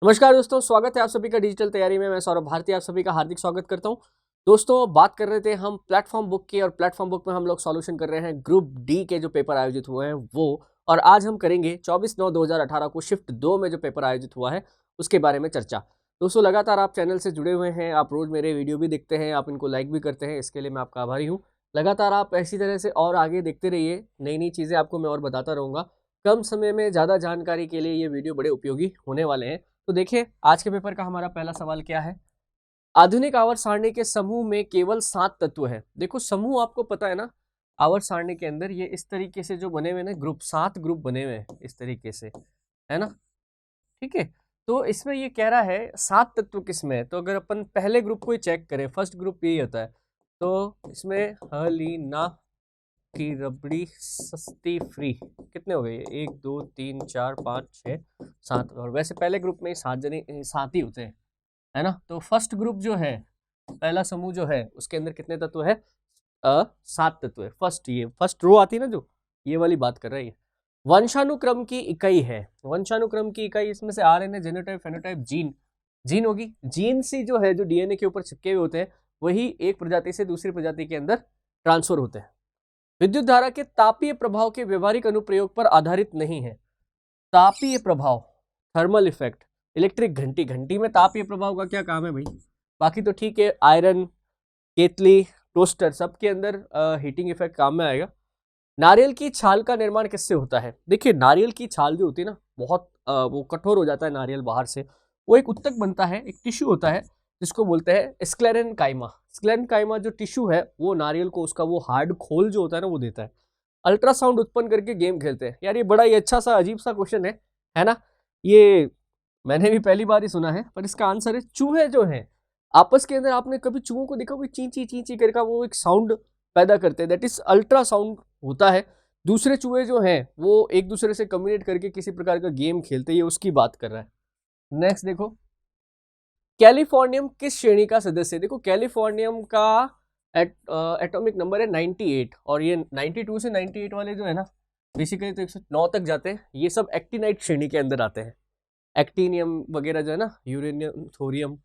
नमस्कार दोस्तों, स्वागत है आप सभी का डिजिटल तैयारी में। मैं सौरभ भारती आप सभी का हार्दिक स्वागत करता हूं। दोस्तों, बात कर रहे थे हम प्लेटफॉर्म बुक की, और प्लेटफॉर्म बुक में हम लोग सॉल्यूशन कर रहे हैं ग्रुप डी के जो पेपर आयोजित हुए हैं वो। और आज हम करेंगे 24/9/2018 को शिफ्ट 2 में जो पेपर आयोजित हुआ है उसके बारे में चर्चा। दोस्तों, लगातार आप चैनल से जुड़े हुए हैं, आप रोज मेरे वीडियो भी देखते हैं, आप इनको लाइक भी करते हैं, इसके लिए मैं आपका आभारी हूँ। लगातार आप ऐसी तरह से और आगे देखते रहिए, नई नई चीज़ें आपको मैं और बताता रहूँगा। कम समय में ज़्यादा जानकारी के लिए ये वीडियो बड़े उपयोगी होने वाले हैं। तो देखिए, आज के पेपर का हमारा पहला सवाल क्या है। आधुनिक आवर्त सारणी के समूह में केवल 7 तत्व है। देखो, समूह आपको पता है ना, आवर्त सारणी के अंदर ये इस तरीके से जो बने हुए ना ग्रुप, 7 ग्रुप बने हुए हैं इस तरीके से, है ना। ठीक है। तो इसमें ये कह रहा है 7 तत्व किसमें है। तो अगर अपन पहले ग्रुप को ही चेक करें, फर्स्ट ग्रुप यही होता है। तो इसमें हलीना की रबड़ी सस्ती फ्री कितने हो गए, 1 2 3 4 5 6 7। और वैसे पहले ग्रुप में 7 ही होते हैं, है ना। तो फर्स्ट ग्रुप जो है, पहला समूह जो है, उसके अंदर कितने तत्व है? 7 तत्व है। ये फर्स्ट रो आती है ना, जो ये वाली बात कर रही है। वंशानुक्रम की इकाई है। वंशानुक्रम की इकाई इसमें से RNA, genotype, phenotype, gene. Gene होगी। जीन सी जो है, जो डीएनए के ऊपर चिपके हुए होते हैं, वही एक प्रजाति से दूसरी प्रजाति के अंदर ट्रांसफर होते हैं। विद्युत धारा के तापीय प्रभाव के व्यवहारिक अनुप्रयोग पर आधारित नहीं है। तापीय प्रभाव, थर्मल इफेक्ट। इलेक्ट्रिक घंटी, घंटी में तापीय प्रभाव का क्या काम है भाई? बाकी तो ठीक है, आयरन, केतली, टोस्टर, सबके अंदर हीटिंग इफेक्ट काम में आएगा। नारियल की छाल का निर्माण किससे होता है? देखिए, नारियल की छाल जो होती है ना, बहुत वो कठोर हो जाता है नारियल बाहर से। वो एक उत्तक बनता है, एक टिश्यू होता है जिसको बोलते हैं स्क्लेरन काइमा। स्क्लेरन काइमा जो टिश्यू है, वो नारियल को उसका वो हार्ड खोल जो होता है ना, वो देता है। अल्ट्रासाउंड उत्पन्न करके गेम खेलते हैं। यार, ये बड़ा ही अच्छा सा अजीब सा क्वेश्चन है ना। ये मैंने भी पहली बार ही सुना है, पर इसका आंसर है चूहे जो हैं आपस के अंदर। आपने कभी चूहों को देखा? कोई ची ची करके वो एक साउंड पैदा करते हैं, दैट इज अल्ट्रासाउंड होता है। दूसरे चूहे जो हैं वो एक दूसरे से कम्युनिकेट करके किसी प्रकार का गेम खेलते हैं, ये उसकी बात कर रहा है। नेक्स्ट देखो, कैलिफोर्नियम किस श्रेणी का सदस्य है? देखो, कैलिफोर्नियम का एटॉमिक नंबर है 98, और ये 92 से 98 वाले जो है ना, बेसिकली तो 109 तक जाते हैं। ये सब एक्टिनाइट श्रेणी के अंदर आते हैं। एक्टिनियम वगैरह जो है ना, यूरेनियम, थोरियम।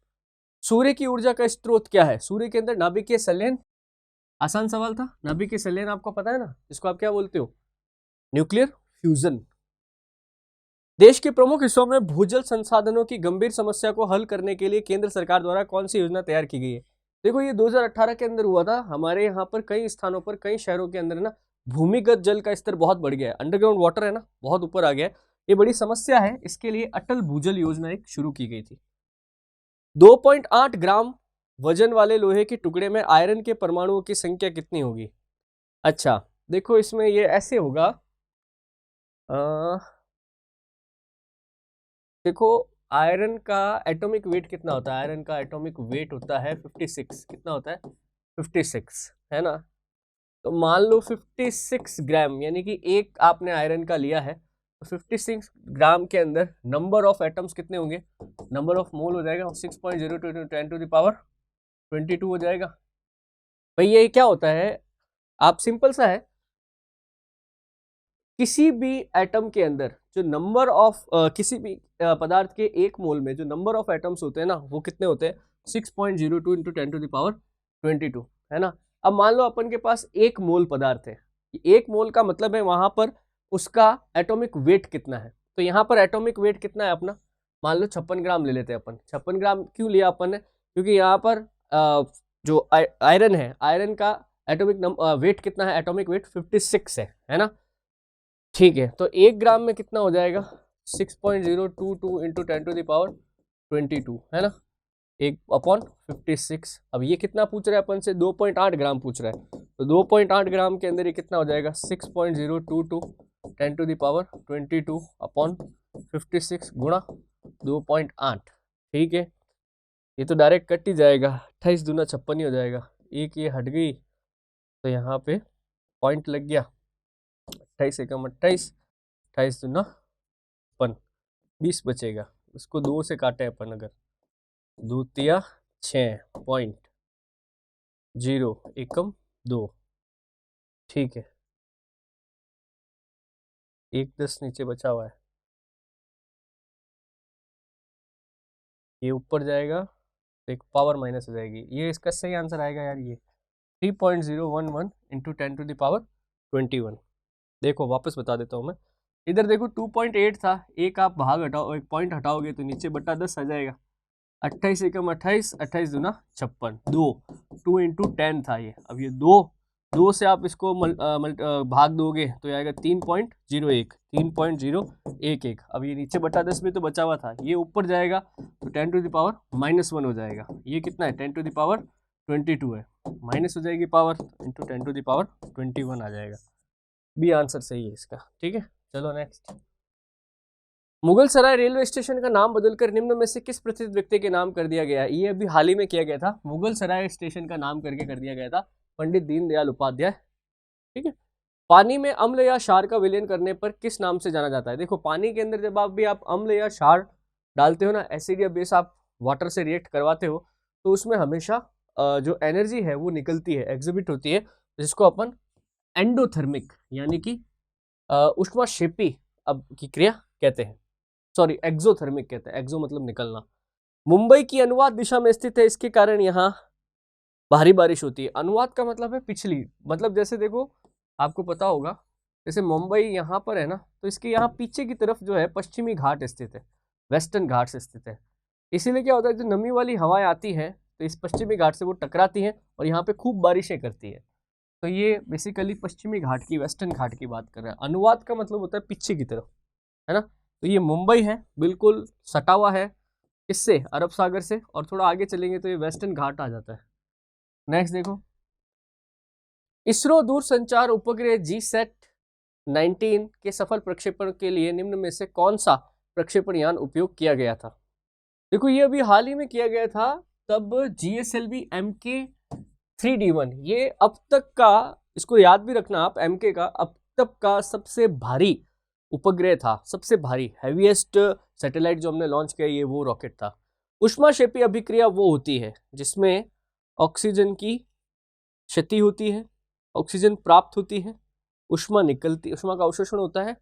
सूर्य की ऊर्जा का स्रोत क्या है? सूर्य के अंदर नाभिकीय संलयन। आसान सवाल था। नाभिकीय संलयन आपको पता है ना, जिसको आप क्या बोलते हो? Nuclear fusion. देश के प्रमुख हिस्सों में भूजल संसाधनों की गंभीर समस्या को हल करने के लिए केंद्र सरकार द्वारा कौन सी योजना तैयार की गई है? देखो, ये 2018 के अंदर हुआ था। हमारे यहाँ पर कई स्थानों पर, कई शहरों के अंदर ना, भूमिगत जल का स्तर बहुत बढ़ गया है। अंडरग्राउंड वाटर है ना, बहुत ऊपर आ गया है। ये बड़ी समस्या है। इसके लिए अटल भूजल योजना एक शुरू की गई थी। 2.8 ग्राम वजन वाले लोहे के टुकड़े में आयरन के परमाणुओं की संख्या कितनी होगी? अच्छा, देखो, इसमें ये ऐसे होगा। देखो, आयरन का एटॉमिक वेट कितना होता है? आयरन का एटॉमिक वेट होता है 56। कितना होता है? 56, है ना। तो मान लो 56 ग्राम, यानी कि एक आपने आयरन का लिया है, तो 56 ग्राम के अंदर नंबर ऑफ एटम्स कितने होंगे? नंबर ऑफ मोल हो जाएगा 6.02 × 10⁻22 हो जाएगा। भाई, ये क्या होता है? आप सिंपल सा है, किसी भी एटम के अंदर जो नंबर ऑफ किसी भी पदार्थ के एक मोल में जो नंबर ऑफ एटम्स होते हैं ना, वो कितने होते हैं? 6.02 × 10⁻22, है ना। अब मान लो अपन के पास एक मोल पदार्थ है। एक मोल का मतलब है वहां पर उसका एटॉमिक वेट कितना है। तो यहाँ पर एटॉमिक वेट कितना है अपना? मान लो 56 ग्राम ले लेते हैं अपन। 56 ग्राम क्यों लिया अपन ने? क्योंकि यहाँ पर जो आयरन है, आयरन का एटॉमिक वेट कितना है? एटॉमिक वेट 56 है ना। ठीक है, तो 1 ग्राम में कितना हो जाएगा? 6.022 × 10⁻22, है ना। 1/56। अब ये कितना पूछ रहा है अपन से? 2.8 ग्राम पूछ रहा है। तो 2.8 ग्राम के अंदर ये कितना हो जाएगा? 6.022 10⁻22/56 गुणा 2.8। ठीक है, ये तो डायरेक्ट कट ही जाएगा। 28 दूना 56 ही हो जाएगा। एक ये हट गई, तो यहाँ पे पॉइंट लग गया। 28 एकम 28, 28 दूना 56, 20 बचेगा। उसको 2 से काटे अपन अगर, 2×6.0 एकम 2। ठीक है, 1 10 नीचे बचा हुआ है। ये ऊपर जाएगा तो एक पावर माइनस हो जाएगी, ये इसका सही आंसर आएगा यार, ये 3.011 इंटू 10⁻21। देखो वापस बता देता हूँ मैं, इधर देखो 2.8 था, एक आप भाग हटाओ, एक पॉइंट हटाओगे तो नीचे बटा 10 आ जाएगा, 28 एकम 28, 28 दूना 56, 2 इंटू 10 था ये, अब ये 2 से आप इसको भाग दोगे तो आएगा 3.01, 3.011। अब ये नीचे बटा 10 में तो बचा हुआ था, ये ऊपर जाएगा तो 10⁻−1 हो जाएगा, ये कितना है 10⁻22 है, माइनस हो जाएगी पावर, इंटू 10⁻21 आ जाएगा, बी आंसर सही है इसका। ठीक है, चलो नेक्स्ट। मुगल सराय रेलवे स्टेशन का नाम बदलकर निम्न में से किस प्रसिद्ध व्यक्ति के नाम कर दिया गया है? ये अभी हाल ही में किया गया था, मुगल सराय स्टेशन का नाम करके कर दिया गया था पंडित दीनदयाल उपाध्याय। ठीक है, पानी में अम्ल या क्षार का विलयन करने पर किस नाम से जाना जाता है? देखो पानी के अंदर जब आप अम्ल या क्षार डालते हो ना, एसिड या बेस आप वाटर से रिएक्ट करवाते हो, तो उसमें हमेशा जो एनर्जी है वो निकलती है, एग्जिबिट होती है, जिसको अपन एंडोथर्मिक यानी कि ऊष्माक्षेपी की क्रिया कहते हैं, सॉरी एक्सोथर्मिक कहते हैं, एक्सो मतलब निकलना। मुंबई की अनुवाद दिशा में स्थित है, इसके कारण यहाँ भारी बारिश होती है। अनुवाद का मतलब है पिछली, मतलब जैसे देखो आपको पता होगा, जैसे मुंबई यहाँ पर है ना, तो इसके यहाँ पीछे की तरफ जो है पश्चिमी घाट स्थित है, वेस्टर्न घाट से स्थित है, इसीलिए क्या होता है, जो नमी वाली हवाएं आती हैं तो इस पश्चिमी घाट से वो टकराती हैं और यहाँ पे खूब बारिशें करती है। तो ये बेसिकली पश्चिमी घाट की, वेस्टर्न घाट की बात कर रहे हैं। अनुवाद का मतलब होता है पीछे की तरफ, है ना। तो ये मुंबई है, बिल्कुल सटा हुआ है इससे, अरब सागर से, और थोड़ा आगे चलेंगे तो ये वेस्टर्न घाट आ जाता है। नेक्स्ट देखो, इसरो दूरसंचार उपग्रह GSAT-19 के सफल प्रक्षेपण के लिए निम्न में से कौन सा प्रक्षेपण यान उपयोग किया गया था? देखो ये अभी हाल ही में किया गया था, तब GSLV MK3D1, ये अब तक का, इसको याद भी रखना आप, MK का अब तक का सबसे भारी उपग्रह था, सबसे भारी हैवीएस्ट सैटेलाइट जो हमने लॉन्च किया, ये वो रॉकेट था। ऊष्माक्षेपी अभिक्रिया वो होती है जिसमें ऑक्सीजन की क्षति होती है, ऑक्सीजन प्राप्त होती है, ऊष्मा निकलती, ऊष्मा का अवशोषण होता है,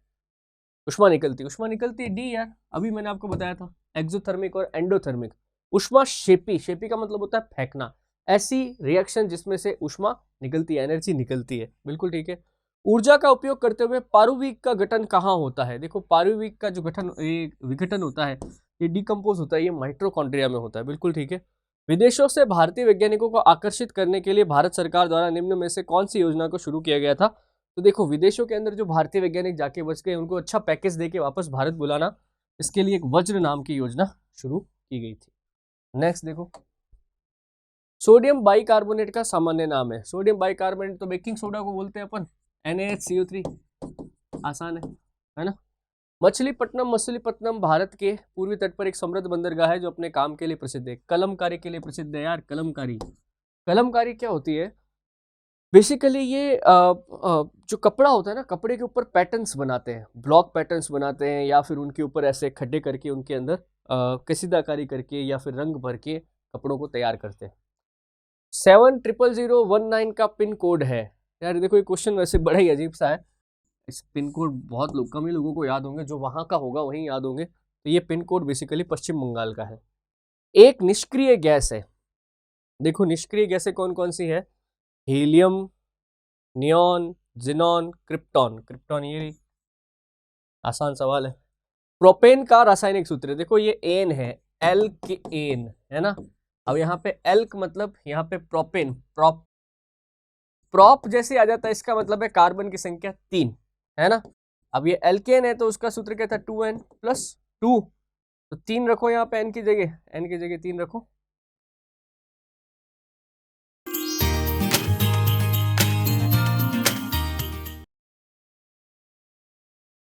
ऊष्मा निकलती डी यार, अभी मैंने आपको बताया था, एक्सोथर्मिक और एंडोथर्मिक। ऊष्माक्षेपी, शेपी का मतलब होता है फेंकना, ऐसी रिएक्शन जिसमें से ऊष्मा निकलती है, एनर्जी निकलती है, बिल्कुल ठीक है। ऊर्जा का उपयोग करते हुए पारुवीक का गठन कहाँ होता है? देखो पारुवीक का जो गठन, ये विघटन होता है, ये डिकम्पोज होता है, ये माइटोकॉन्ड्रिया में होता है, बिल्कुल ठीक है। विदेशों से भारतीय वैज्ञानिकों को आकर्षित करने के लिए भारत सरकार द्वारा निम्न में से कौन सी योजना को शुरू किया गया था? तो देखो विदेशों के अंदर जो भारतीय वैज्ञानिक जाके बच गए, उनको अच्छा पैकेज देके वापस भारत बुलाना, इसके लिए एक वज्र नाम की योजना शुरू की गई थी। नेक्स्ट देखो, सोडियम बाइकार्बोनेट का सामान्य नाम है। सोडियम बाइकार्बोनेट तो बेकिंग सोडा को बोलते हैं अपन, NaHCO3, आसान है ना। मछलीपट्टनम भारत के पूर्वी तट पर एक समृद्ध बंदरगाह है जो अपने काम के लिए प्रसिद्ध है, कलमकारी के लिए प्रसिद्ध है यार। कलमकारी क्या होती है? बेसिकली ये जो कपड़ा होता है ना, कपड़े के ऊपर पैटर्न्स बनाते हैं, ब्लॉक पैटर्न्स बनाते हैं, या फिर उनके ऊपर ऐसे खड्डे करके उनके अंदर कसीदाकारी करके या फिर रंग भर के कपड़ों को तैयार करते हैं। 700019 का पिन कोड है यार। देखो ये क्वेश्चन वैसे बड़ा ही अजीब सा है, इस पिन कोड बहुत कम ही लोगों को याद होंगे, जो वहां का होगा वहीं याद होंगे। तो ये पिन कोड बेसिकली पश्चिम बंगाल का है। एक निष्क्रिय गैस है, देखो निष्क्रिय गैसें कौन कौन सी है? हीलियम, नियॉन, जिनॉन, क्रिप्टॉन, ये आसान सवाल है। प्रोपेन का रासायनिक सूत्र है, देखो ये एन है, एल्केन है ना। अब यहाँ पे एल्क मतलब यहाँ पे प्रोपेन, प्रॉप जैसे आ जाता है, इसका मतलब है कार्बन की संख्या 3, है ना। अब ये एल्केन है तो उसका सूत्र क्या था? 2n+2, तो 3 रखो यहाँ पे, n की जगह 3 रखो।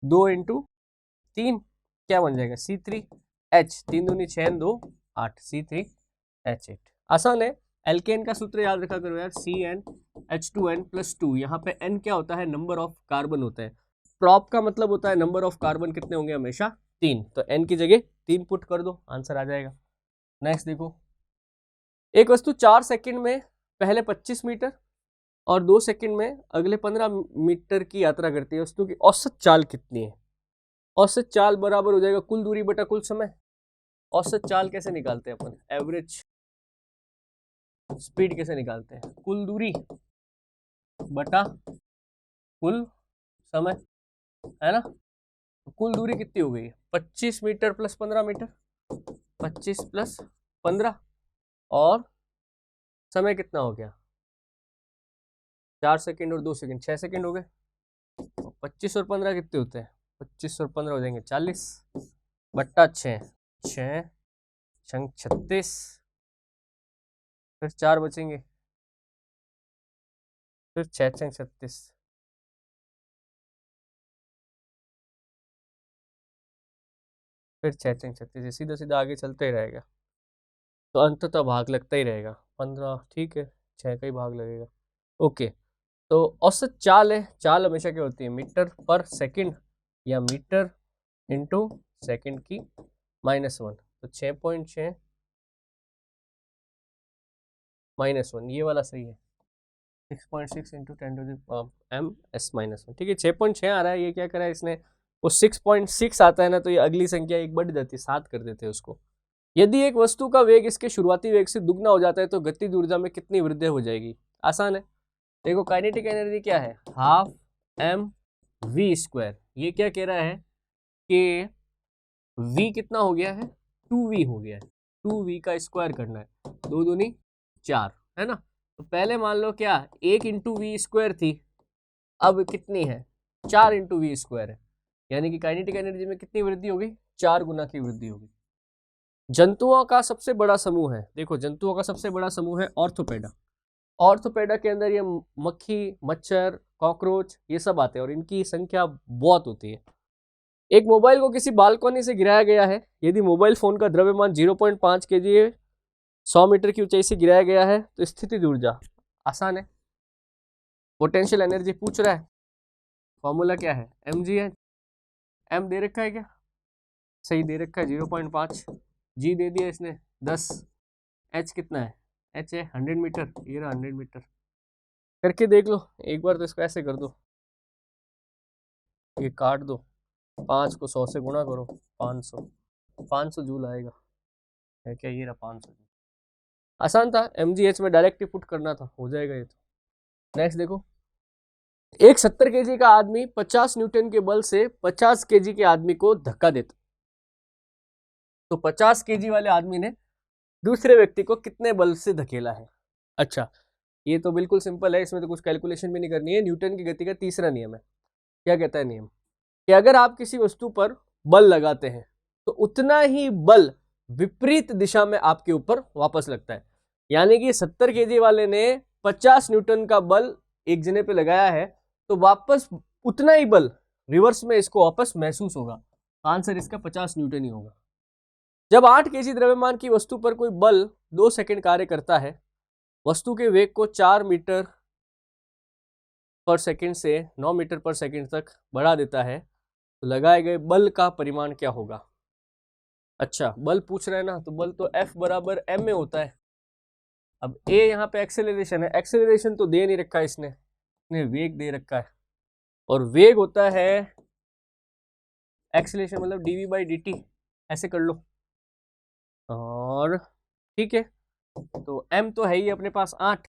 दो इंटू 3 क्या बन जाएगा? C3H, 3 दूनी 6, 2 8, C3H8, आसान है। एल्केन का सूत्र याद रखा करो यार, CnH2n+2, यहाँ पे n क्या होता है? नंबर ऑफ कार्बन होता है। प्रॉप का मतलब होता है नंबर ऑफ कार्बन कितने होंगे? हमेशा 3, तो n की जगह 3 पुट कर दो, आंसर आ जाएगा। नेक्स्ट देखो, एक वस्तु 4 सेकंड में पहले 25 मीटर और 2 सेकंड में अगले 15 मीटर की यात्रा करती है, वस्तु की औसत चाल कितनी है? औसत चाल बराबर हो जाएगा कुल दूरी बटा कुल समय। औसत चाल कैसे निकालते हैं अपन, एवरेज स्पीड कैसे निकालते हैं, कुल दूरी बटा कुल समय, है ना। तो कुल दूरी कितनी हो गई, 25 मीटर प्लस 15 मीटर, 25 प्लस 15, और समय कितना हो गया, 4 सेकंड और 2 सेकंड, 6 सेकंड हो गए। 25 और 15 कितने होते हैं, 25 और 15 हो जाएंगे 40 बट्टा 6, 6 छंग 36, फिर 4 बचेंगे, फिर 6 छंग 36, फिर 6 छंग 36, सीधा सीधा आगे चलते ही रहेगा, तो अंततः भाग लगता ही रहेगा 15, ठीक है, 6 का ही भाग लगेगा। ओके, तो औसत चाल है, चाल हमेशा क्या होती है, मीटर पर सेकंड या मीटर इंटू सेकंड की -1, तो 6.6 -1, ये वाला सही है, 6.6 इंटू 10⁻⁻⁻⁻, ठीक है, 6.6 आ रहा है, ये क्या करा है इसने, वो 6.6 आता है ना, तो ये अगली संख्या एक बढ़ जाती है, 7 कर देते हैं उसको। यदि एक वस्तु का वेग इसके शुरुआती वेग से दुगना हो जाता है तो गतिज ऊर्जा में कितनी वृद्धि हो जाएगी, आसान है। देखो काइनेटिक एनर्जी क्या है, हाफ एम वी स्क्वायर, ये क्या कह रहा है कि v कितना हो गया है, 2v हो गया है, 2v का स्क्वायर करना है, 2 दूनी 4, है ना। तो पहले मान लो क्या 1 इंटू वी स्क्वायर थी, अब कितनी है 4 इंटू वी स्क्वायर है, यानी कि काइनेटिक एनर्जी में कितनी वृद्धि होगी, 4 गुना की वृद्धि होगी। जंतुओं का सबसे बड़ा समूह है, देखो जंतुओं का सबसे बड़ा समूह है ऑर्थोपेडा, ऑर्थोपेडा के अंदर ये मक्खी, मच्छर, कॉकरोच ये सब आते हैं और इनकी संख्या बहुत होती है। एक मोबाइल को किसी बालकनी से गिराया गया है, यदि मोबाइल फोन का द्रव्यमान 0.5 kg 100 मीटर की ऊंचाई से गिराया गया है तो स्थितिज ऊर्जा, आसान है, पोटेंशियल एनर्जी पूछ रहा है, फॉर्मूला क्या है, mgh, m दे रखा है क्या, सही दे रखा है 0.5, g दे दिया इसने 10, h कितना है, h है 100 मीटर, ये रहा 100 मीटर, करके देख लो एक बार, तो इसको ऐसे कर दो, ये काट दो, 5 को 100 से गुणा करो, 500 जूल आएगा, है क्या, ये रहा 500 जूल, आसान था, mgh में डायरेक्ट पुट करना था, हो जाएगा ये तो। नेक्स्ट देखो, एक 70 kg का आदमी 50 न्यूटन के बल से 50 kg के आदमी को धक्का देता, तो 50 kg वाले आदमी ने दूसरे व्यक्ति को कितने बल से धकेला है। अच्छा, ये तो बिल्कुल सिंपल है, इसमें तो कुछ कैलकुलेशन भी नहीं करनी है, न्यूटन की गति का तीसरा नियम है। क्या कहता है नियम, कि अगर आप किसी वस्तु पर बल लगाते हैं तो उतना ही बल विपरीत दिशा में आपके ऊपर वापस लगता है, यानी कि 70 kg वाले ने 50 न्यूटन का बल एक जने पे लगाया है तो वापस उतना ही बल रिवर्स में इसको वापस महसूस होगा, आंसर इसका 50 न्यूटन ही होगा। जब 8 kg द्रव्यमान की वस्तु पर कोई बल 2 सेकंड कार्य करता है, वस्तु के वेग को 4 मीटर पर सेकंड से 9 मीटर पर सेकंड तक बढ़ा देता है, तो लगाए गए बल का परिमाण क्या होगा। अच्छा, बल पूछ रहे हैं ना, तो बल तो F बराबर m में होता है। अब a यहाँ पे एक्सेलरेशन है, एक्सेलरेशन तो दे नहीं रखा है इसने वेग दे रखा है, और वेग होता है एक्सेलरेशन मतलब dv/dt, ऐसे कर लो, और ठीक है, तो m तो है ही अपने पास 8,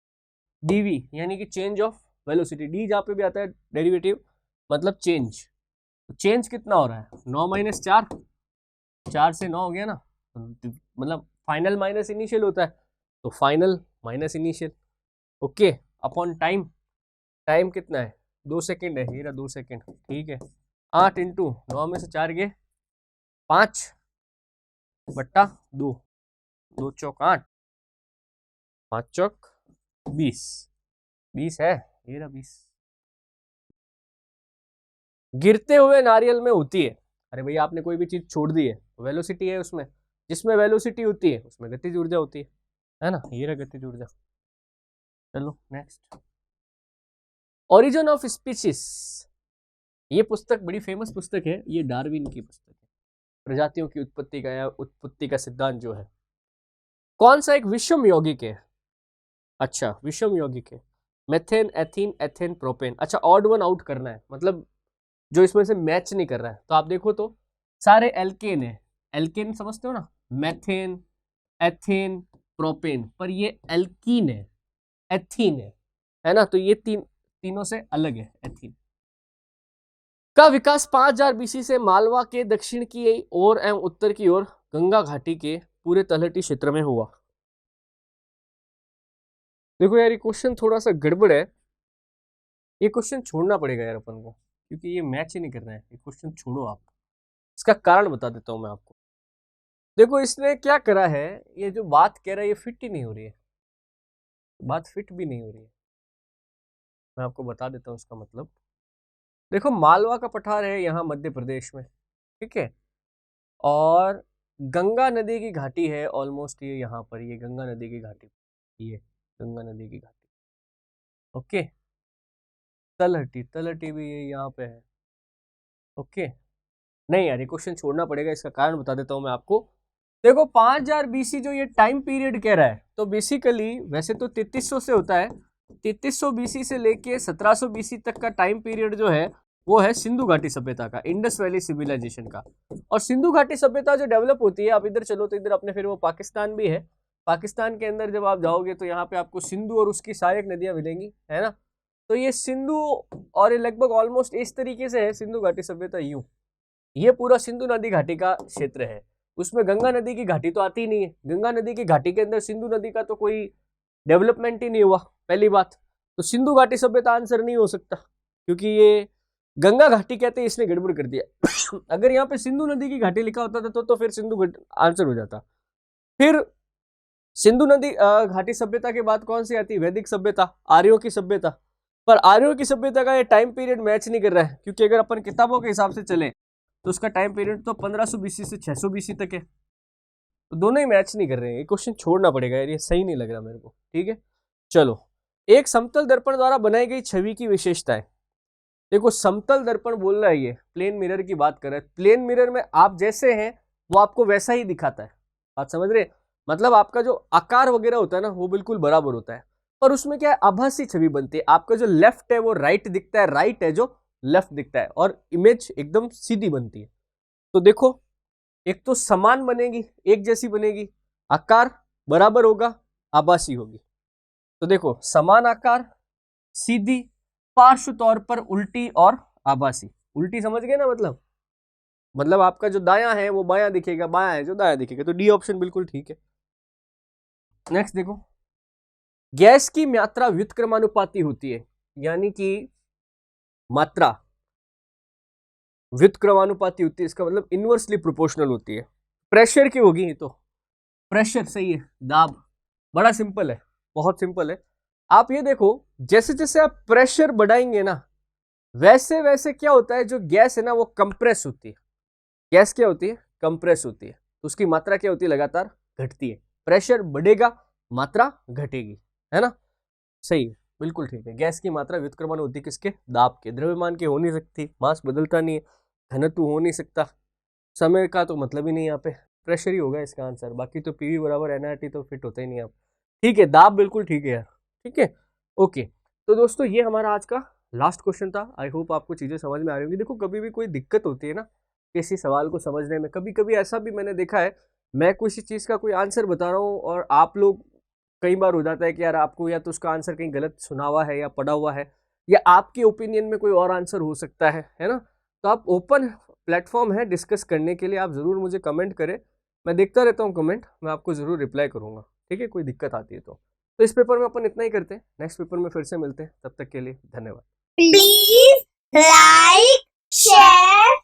dv यानी कि चेंज ऑफ वेलोसिटी, d जहाँ पे भी आता है डेरिवेटिव मतलब चेंज, तो चेंज कितना हो रहा है 9 - 4, 4 से 9 हो गया ना, मतलब फाइनल माइनस इनिशियल होता है, तो final minus initial, okay, upon time, time कितना है 2 सेकेंड है, ये रहा 2 सेकेंड, ठीक है, 8 इंटू 9 में से 4 गए 5 बट्टा 2, 2 चौक 8, 5 चौक 20, 20 है, ये रहा 20। गिरते हुए नारियल में होती है, अरे भैया आपने कोई भी चीज छोड़ दी है, वेलोसिटी है उसमें, जिसमें वेलोसिटी होती है उसमें गतिज ऊर्जा होती है ना, ये रहा गतिज ऊर्जा। चलो नेक्स्ट, ओरिजिन ऑफ स्पीशीज, ये पुस्तक बड़ी फेमस पुस्तक है, ये डार्विन की पुस्तक है, प्रजातियों की उत्पत्ति का या उत्पत्ति का सिद्धांत जो है। कौन सा एक विषम यौगिक है, अच्छा विषम यौगिक है, मेथेन, एथीन, एथेन, प्रोपेन, अच्छा ऑड वन आउट करना है, मतलब जो इसमें से मैच नहीं कर रहा है, तो आप देखो तो सारे एल्केन है, एल्केन समझते हो ना, मेथेन, एथेन, प्रोपेन, पर ये एल्कीन है, एथीन है ना, तो ये तीनों से अलग है एथीन। का विकास 5000 बीसी से मालवा के दक्षिण की ओर एवं उत्तर की ओर गंगा घाटी के पूरे तलहटी क्षेत्र में हुआ। देखो यार, ये क्वेश्चन थोड़ा सा गड़बड़ है, ये क्वेश्चन छोड़ना पड़ेगा यार अपन को, क्योंकि ये मैच ही नहीं कर रहा है, ये क्वेश्चन छोड़ो आप। इसका कारण बता देता हूं मैं आपको। देखो इसने क्या करा है, ये जो बात कह रहा है ये फिट ही नहीं हो रही है, बात फिट भी नहीं हो रही है। मैं आपको बता देता हूँ इसका मतलब। देखो मालवा का पठार है यहाँ मध्य प्रदेश में, ठीक है, और गंगा नदी की घाटी है ऑलमोस्ट ये यहाँ पर, ये गंगा नदी की घाटी, ये गंगा नदी की घाटी, ओके। तलहटी, तलहटी भी ये यहाँ पे है, ओके। नहीं यार, ये क्वेश्चन छोड़ना पड़ेगा, इसका कारण बता देता हूँ मैं आपको। देखो 5000 बीसी जो ये टाइम पीरियड कह रहा है, तो बेसिकली वैसे तो 3300 से होता है, 3300 बीसी से लेके 1700 बीसी तक का टाइम पीरियड जो है वो है सिंधु घाटी सभ्यता का, इंडस वैली सिविलाइजेशन का। और सिंधु घाटी सभ्यता जो डेवलप होती है, आप इधर चलो तो इधर अपने फिर वो पाकिस्तान भी है, पाकिस्तान के अंदर जब आप जाओगे तो यहाँ पे आपको सिंधु और उसकी सहायक नदियां मिलेंगी, है ना। तो ये सिंधु और ये लगभग ऑलमोस्ट इस तरीके से है सिंधु घाटी सभ्यता, यूं ये पूरा सिंधु नदी घाटी का क्षेत्र है। उसमें गंगा नदी की घाटी तो आती ही नहीं है, गंगा नदी की घाटी के अंदर सिंधु नदी का तो कोई डेवलपमेंट ही नहीं हुआ, पहली बात। तो सिंधु घाटी सभ्यता आंसर नहीं हो सकता, क्योंकि ये गंगा घाटी कहते हैं, इसने गड़बड़ कर दिया। अगर यहाँ पे सिंधु नदी की घाटी लिखा होता था तो फिर सिंधु आंसर हो जाता। फिर सिंधु नदी घाटी सभ्यता के बाद कौन सी आती है, वैदिक सभ्यता, आर्यों की सभ्यता। पर आर्यों की सभ्यता का ये टाइम पीरियड मैच नहीं कर रहा है, क्योंकि अगर अपन किताबों के हिसाब से चले तो उसका टाइम पीरियड तो 1500 बीसी से 600 बीसी तक है, तो दोनों ही मैच नहीं कर रहे हैं। ये क्वेश्चन छोड़ना पड़ेगा यार, ये सही नहीं लग रहा मेरे को, ठीक है। चलो, एक समतल दर्पण द्वारा बनाई गई छवि की विशेषताएं। देखो समतल दर्पण बोल रहा है, ये प्लेन मिरर की बात कर रहा है। प्लेन मिरर में आप जैसे हैं वो आपको वैसा ही दिखाता है, बात समझ रहे, मतलब आपका जो आकार वगैरह होता है ना वो बिल्कुल बराबर होता है, पर उसमें क्या है, आभासी छवि बनती है। आपका जो लेफ्ट है वो राइट दिखता है, राइट है जो लेफ्ट दिखता है, और इमेज एकदम सीधी बनती है। तो देखो, एक तो समान बनेगी, एक जैसी बनेगी, आकार बराबर होगा, आभासी होगी। तो देखो समान आकार, सीधी, पार्श्व तौर पर उल्टी और आभासी। उल्टी समझ गए ना, मतलब आपका जो दायां है वो बायां दिखेगा, बायां है जो दायां दिखेगा, तो डी ऑप्शन बिल्कुल ठीक है। नेक्स्ट देखो, गैस की मात्रा व्युत्क्रमानुपाती होती है, यानी कि मात्रा व्युत्क्रमानुपाती होती है, इसका मतलब इनवर्सली प्रोपोर्शनल होती है। प्रेशर की होगी, तो प्रेशर सही है, दाब, बड़ा सिंपल है, बहुत सिंपल है। आप ये देखो, जैसे जैसे आप प्रेशर बढ़ाएंगे ना, वैसे वैसे क्या होता है, जो गैस है ना वो कंप्रेस होती है। गैस क्या होती है, कंप्रेस होती है, तो उसकी मात्रा क्या होती है, लगातार घटती है। प्रेशर बढ़ेगा, मात्रा घटेगी, है ना, सही है, बिल्कुल ठीक है। गैस की मात्रा व्युत्क्रमण होती है किसके, दाब के। द्रव्यमान की हो नहीं सकती, मास बदलता नहीं है, घनत्व हो नहीं सकता, समय का तो मतलब ही नहीं, यहाँ पे प्रेशर ही होगा इसका आंसर। बाकी तो पीवी बराबर एनआरटी तो फिट होता ही नहीं आप, ठीक है। दाब बिल्कुल ठीक है यार, ठीक है, ओके। तो दोस्तों ये हमारा आज का लास्ट क्वेश्चन था। आई होप आपको चीज़ें समझ में आ रही होंगी। देखो कभी भी कोई दिक्कत होती है ना किसी सवाल को समझने में, कभी कभी ऐसा भी मैंने देखा है, मैं किसी चीज़ का कोई आंसर बता रहा हूँ और आप लोग, कई बार हो जाता है कि यार आपको या तो उसका आंसर कहीं गलत सुना हुआ है या पढ़ा हुआ है, या आपके ओपिनियन में कोई और आंसर हो सकता है ना। तो आप ओपन प्लेटफॉर्म है डिस्कस करने के लिए, आप ज़रूर मुझे कमेंट करें, मैं देखता रहता हूँ कमेंट, मैं आपको ज़रूर रिप्लाई करूँगा, ठीक है। कोई दिक्कत आती है तो इस पेपर में अपन इतना ही करते हैं, नेक्स्ट पेपर में फिर से मिलते हैं, तब तक के लिए धन्यवाद। Please like, share